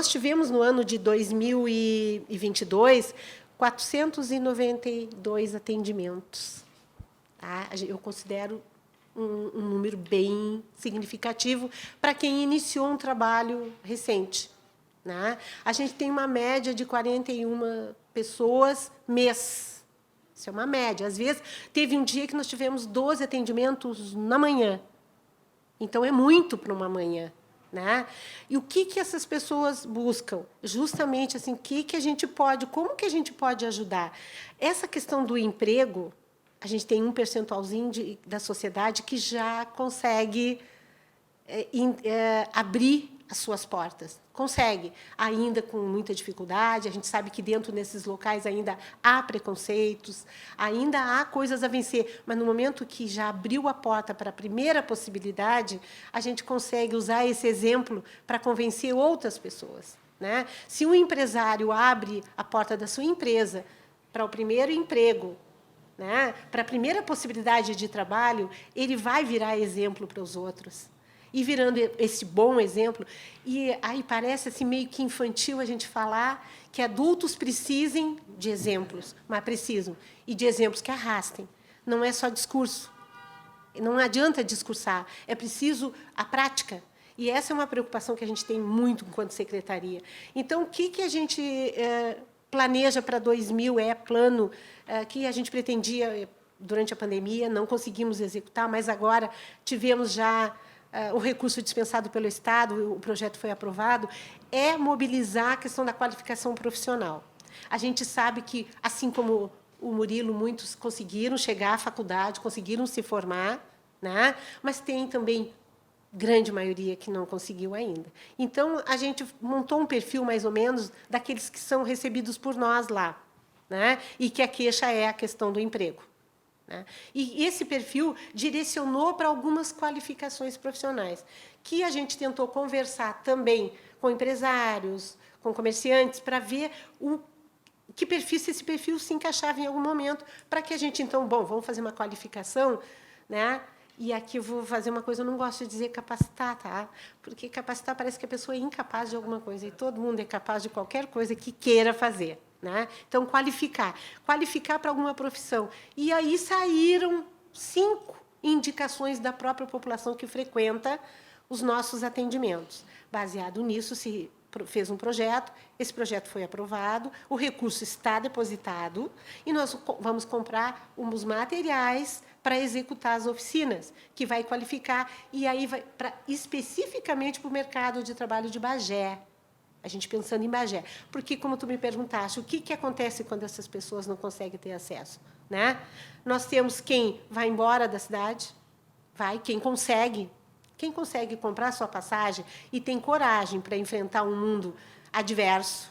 nós tivemos, no ano de 2022, 492 atendimentos. Tá? Eu considero um número bem significativo para quem iniciou um trabalho recente. Né? A gente tem uma média de 41 pessoas mês. Isso é uma média. Às vezes, teve um dia que nós tivemos 12 atendimentos na manhã. Então, é muito para uma manhã. Né? E o que essas pessoas buscam? Justamente assim, que a gente pode, como que a gente pode ajudar? Essa questão do emprego, a gente tem um percentualzinho da sociedade que já consegue abrir as suas portas. Consegue, ainda com muita dificuldade. A gente sabe que dentro desses locais ainda há preconceitos, ainda há coisas a vencer, mas no momento que já abriu a porta para a primeira possibilidade, a gente consegue usar esse exemplo para convencer outras pessoas. Né? Se um empresário abre a porta da sua empresa para o primeiro emprego, né, para a primeira possibilidade de trabalho, ele vai virar exemplo para os outros. E virando esse bom exemplo, e aí parece assim meio que infantil a gente falar que adultos precisem de exemplos, mas precisam, e de exemplos que arrastem. Não é só discurso. Não adianta discursar, é preciso a prática. E essa é uma preocupação que a gente tem muito enquanto secretaria. Então, o que a gente planeja para 2000 plano que a gente pretendia durante a pandemia, não conseguimos executar, mas agora tivemos já o recurso dispensado pelo Estado, o projeto foi aprovado, é mobilizar a questão da qualificação profissional. A gente sabe que, assim como o Murilo, muitos conseguiram chegar à faculdade, conseguiram se formar, né? Mas tem também grande maioria que não conseguiu ainda. Então, a gente montou um perfil, mais ou menos, daqueles que são recebidos por nós lá, né? E que a queixa é a questão do emprego. Né? E esse perfil direcionou para algumas qualificações profissionais, que a gente tentou conversar também com empresários, com comerciantes, para ver que perfil, se esse perfil se encaixava em algum momento, para que a gente, então, bom, vamos fazer uma qualificação, né? E aqui eu vou fazer uma coisa, eu não gosto de dizer capacitar, tá? Porque capacitar parece que a pessoa é incapaz de alguma coisa, e todo mundo é capaz de qualquer coisa que queira fazer. Né? Então, qualificar para alguma profissão. E aí saíram 5 indicações da própria população que frequenta os nossos atendimentos. Baseado nisso, se fez um projeto, esse projeto foi aprovado, o recurso está depositado e nós vamos comprar os materiais para executar as oficinas, que vai qualificar, e aí vai especificamente para o mercado de trabalho de Bagé. A gente pensando em Bagé. Porque, como tu me perguntaste, o que acontece quando essas pessoas não conseguem ter acesso? Né? Nós temos quem vai embora da cidade, quem consegue comprar a sua passagem e tem coragem para enfrentar um mundo adverso,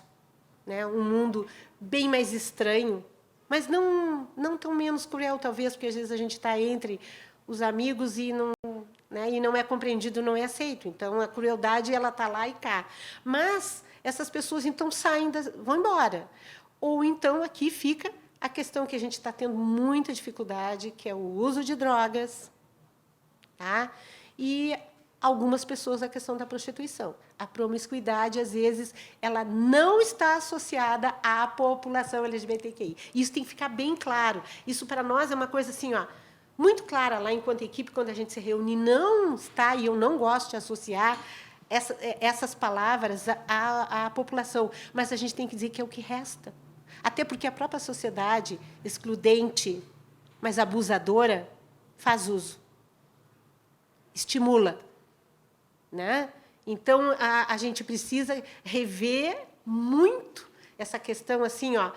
né? Um mundo bem mais estranho, mas não tão menos cruel, talvez, porque às vezes a gente está entre os amigos e não... Né? E não é compreendido, não é aceito. Então, a crueldade ela está lá e cá. Mas essas pessoas, então, vão embora. Ou, então, aqui fica a questão que a gente está tendo muita dificuldade, que é o uso de drogas, tá? E algumas pessoas a questão da prostituição. A promiscuidade, às vezes, ela não está associada à população LGBTQI. Isso tem que ficar bem claro. Isso, para nós, é uma coisa assim, ó, muito clara lá, enquanto equipe, quando a gente se reúne, não está, e eu não gosto de associar essas palavras à população, mas a gente tem que dizer que é o que resta. Até porque a própria sociedade excludente, mas abusadora, faz uso, estimula. Né? Então, a gente precisa rever muito essa questão assim, ó,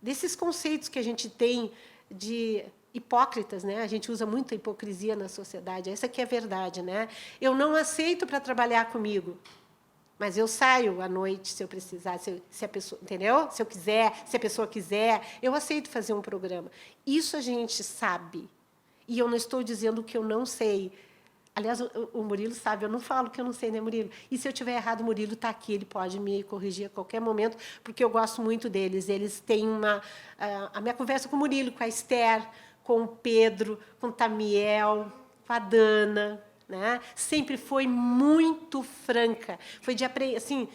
desses conceitos que a gente tem de... hipócritas, né? A gente usa muita hipocrisia na sociedade. Essa que é a verdade, né? Eu não aceito para trabalhar comigo, mas eu saio à noite se eu precisar, se a pessoa, entendeu? Se eu quiser, se a pessoa quiser, eu aceito fazer um programa. Isso a gente sabe. E eu não estou dizendo que eu não sei. Aliás, o Murilo sabe, eu não falo que eu não sei, né, Murilo? E se eu estiver errado, o Murilo está aqui, ele pode me corrigir a qualquer momento, porque eu gosto muito deles. Eles têm a minha conversa com o Murilo, com a Esther, com o Pedro, com o Tamiel, com a Dana, né? Sempre foi muito franca. Foi de aprender, assim,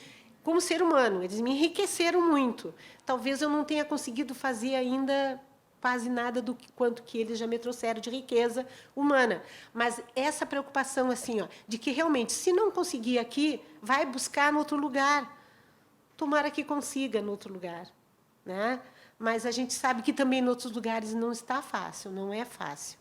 como ser humano, eles me enriqueceram muito. Talvez eu não tenha conseguido fazer ainda quase nada do que quanto que eles já me trouxeram de riqueza humana, mas essa preocupação assim, ó, de que realmente se não conseguir aqui, vai buscar no outro lugar. Tomara que consiga no outro lugar, né? Mas a gente sabe que também em outros lugares não está fácil, não é fácil.